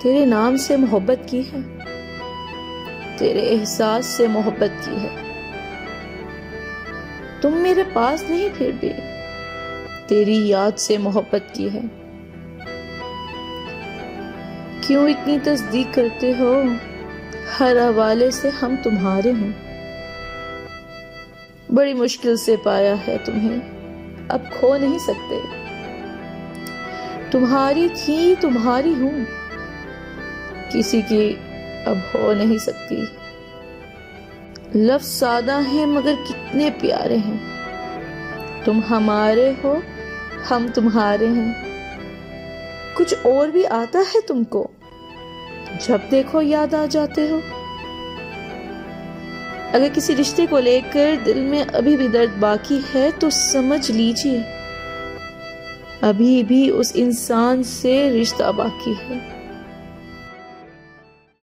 تیرے نام سے محبت کی ہے، تیرے احساس سے محبت کی ہے۔ تم میرے پاس نہیں پھر بھی تیری یاد سے محبت کی ہے۔ کیوں اتنی تصدیق کرتے ہو؟ ہر حوالے سے ہم تمہارے ہیں۔ بڑی مشکل سے پایا ہے تمہیں، اب کھو نہیں سکتے۔ تمہاری تھی تمہاری ہوں، کسی کی اب ہو نہیں سکتی۔ لفظ سادہ ہیں مگر کتنے پیارے ہیں۔ تم ہمارے ہو، ہم تمہارے ہیں۔ کچھ اور بھی آتا ہے تم کو؟ جب دیکھو یاد آ جاتے ہو۔ اگر کسی رشتے کو لے کر دل میں ابھی بھی درد باقی ہے تو سمجھ لیجیے ابھی بھی اس انسان سے رشتہ باقی ہے۔